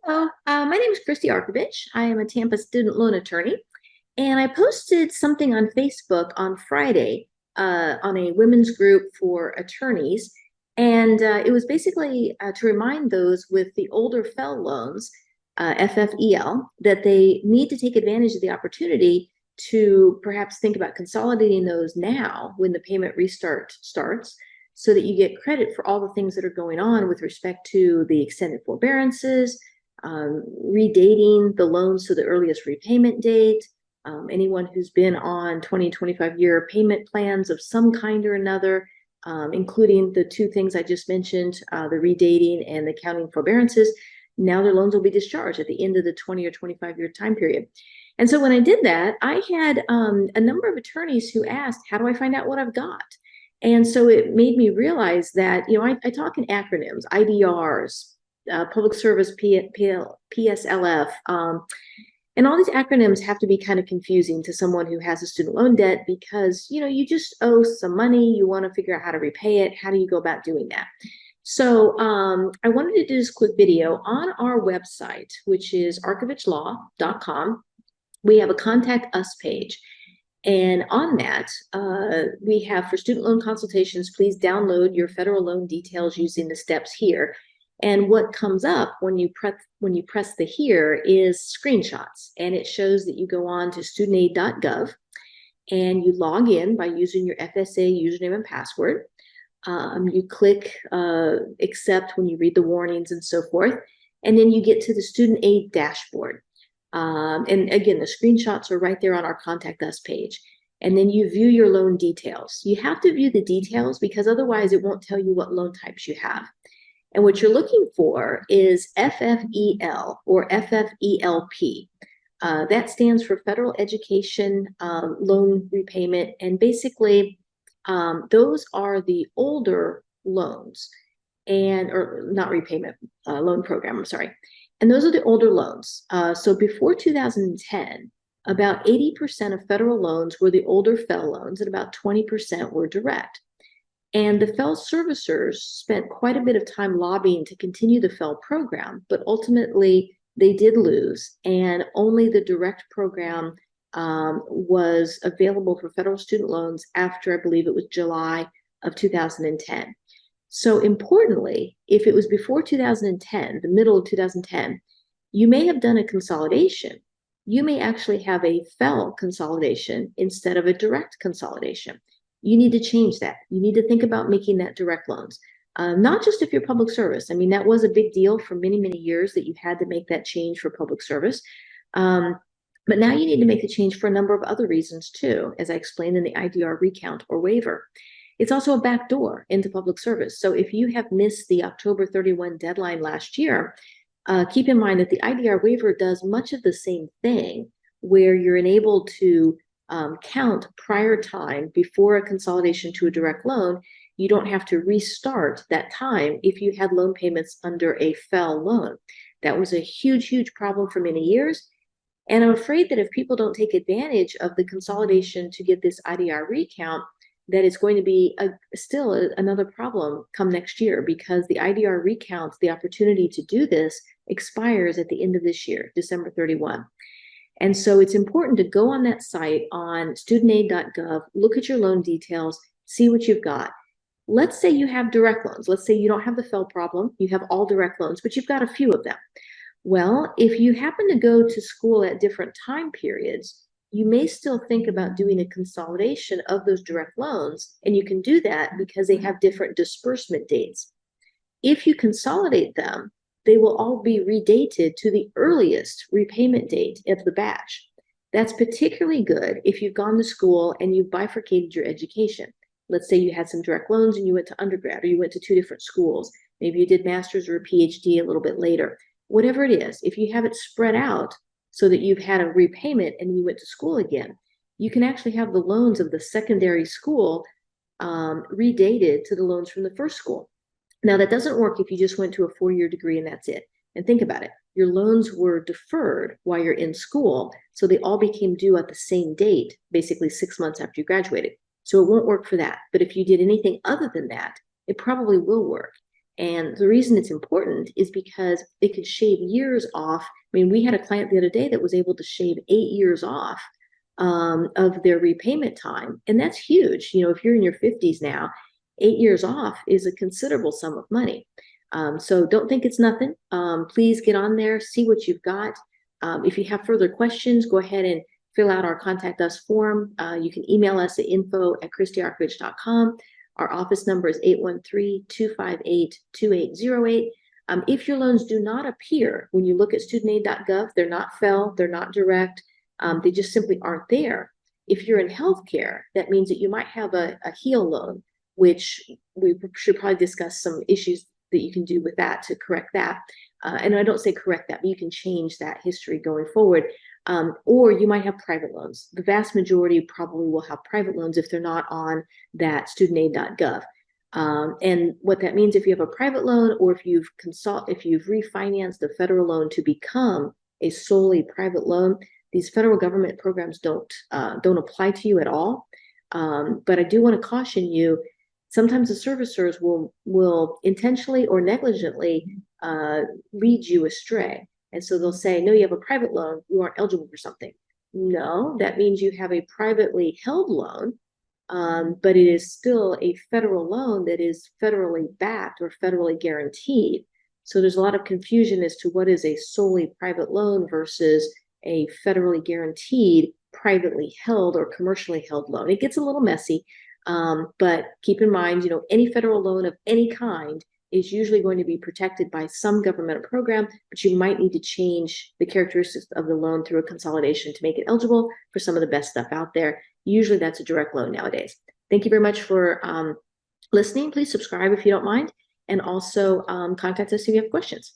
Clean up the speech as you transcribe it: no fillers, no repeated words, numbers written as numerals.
My name is Christie Arkovich. I am a Tampa student loan attorney, and I posted something on Facebook on Friday on a women's group for attorneys. And it was basically to remind those with the older FFEL loans, FFEL, that they need to take advantage of the opportunity to perhaps think about consolidating those now when the payment restart starts, so that you get credit for all the things that are going on with respect to the extended forbearances, redating the loans to the earliest repayment date. Anyone who's been on 20 and 25-year payment plans of some kind or another, including the two things I just mentioned, the redating and the counting forbearances, now their loans will be discharged at the end of the 20 or 25-year time period. And so when I did that, I had a number of attorneys who asked, how do I find out what I've got? And so it made me realize that, I talk in acronyms, IDRs, public service PSLF, and all these acronyms have to be kind of confusing to someone who has a student loan debt because, you just owe some money, you want to figure out how to repay it. How do you go about doing that? So I wanted to do this quick video on our website, which is arkovichLaw.com. We have a contact us page. And on that, we have for student loan consultations, please download your federal loan details using the steps here. And what comes up when you press the here is screenshots. And it shows that you go on to studentaid.gov and you log in by using your FSA username and password. You click accept when you read the warnings and so forth. And then you get to the student aid dashboard. And again, the screenshots are right there on our Contact Us page. And then you view your loan details. You have to view the details because otherwise it won't tell you what loan types you have. And what you're looking for is FFEL or FFELP. That stands for Federal Education Loan Repayment. And basically, those are the older loans or not repayment, loan program, I'm sorry. And those are the older loans. So before 2010, about 80% of federal loans were the older FFEL loans and about 20% were direct. And the FFEL servicers spent quite a bit of time lobbying to continue the FFEL program, but ultimately they did lose, and only the direct program was available for federal student loans after, I believe it was July of 2010. So importantly, if it was before 2010, the middle of 2010, you may have done a consolidation. You may actually have a FFEL consolidation instead of a direct consolidation. You need to change that. You need to think about making that direct loans. Not just if you're public service. I mean, that was a big deal for many, many years that you had to make that change for public service. But now you need to make the change for a number of other reasons too, as I explained in the IDR recount or waiver. It's also a backdoor into public service. So if you have missed the October 31 deadline last year, keep in mind that the IDR waiver does much of the same thing, where you're enabled to count prior time before a consolidation to a direct loan. You don't have to restart that time if you had loan payments under a FFEL loan. That was a huge, huge problem for many years. And I'm afraid that if people don't take advantage of the consolidation to get this IDR recount, that it's going to be still another problem come next year, because the IDR recount, the opportunity to do this, expires at the end of this year, December 31. And so it's important to go on that site on studentaid.gov, look at your loan details, see what you've got. Let's say you have direct loans. Let's say you don't have the FFEL problem, you have all direct loans, but you've got a few of them. Well, if you happen to go to school at different time periods, you may still think about doing a consolidation of those direct loans, and you can do that because they have different disbursement dates. If you consolidate them, they will all be redated to the earliest repayment date of the batch. That's particularly good if you've gone to school and you've bifurcated your education. Let's say you had some direct loans and you went to undergrad, or you went to two different schools. Maybe you did master's or a PhD a little bit later. Whatever it is, if you have it spread out so that you've had a repayment and you went to school again, you can actually have the loans of the secondary school redated to the loans from the first school. Now, that doesn't work if you just went to a 4-year degree and that's it. And think about it. Your loans were deferred while you're in school, so they all became due at the same date, basically 6 months after you graduated. So it won't work for that. But if you did anything other than that, it probably will work. And the reason it's important is because it could shave years off. I mean, we had a client the other day that was able to shave 8 years off of their repayment time. And that's huge. You know, if you're in your 50s now, 8 years off is a considerable sum of money. So don't think it's nothing. Please get on there, see what you've got. If you have further questions, go ahead and fill out our Contact Us form. You can email us at info@ChristieArkovich.com. Our office number is 813-258-2808. If your loans do not appear when you look at studentaid.gov, they're not FEL, they're not direct, they just simply aren't there. If you're in healthcare, that means that you might have a HEAL loan, which we should probably discuss some issues that you can do with that to correct that. And I don't say correct that, but you can change that history going forward. Or you might have private loans. The vast majority probably will have private loans if they're not on that studentaid.gov. And what that means, if you have a private loan or if you've refinanced a federal loan to become a solely private loan, these federal government programs don't apply to you at all. But I do want to caution you, sometimes the servicers will intentionally or negligently lead you astray. And so they'll say, no, you have a private loan, you aren't eligible for something. No, that means you have a privately held loan, but it is still a federal loan that is federally backed or federally guaranteed. So there's a lot of confusion as to what is a solely private loan versus a federally guaranteed, privately held or commercially held loan. It gets a little messy, but keep in mind, any federal loan of any kind is usually going to be protected by some governmental program, but you might need to change the characteristics of the loan through a consolidation to make it eligible for some of the best stuff out there. Usually that's a direct loan nowadays. Thank you very much for listening. Please subscribe if you don't mind, and also contact us if you have questions.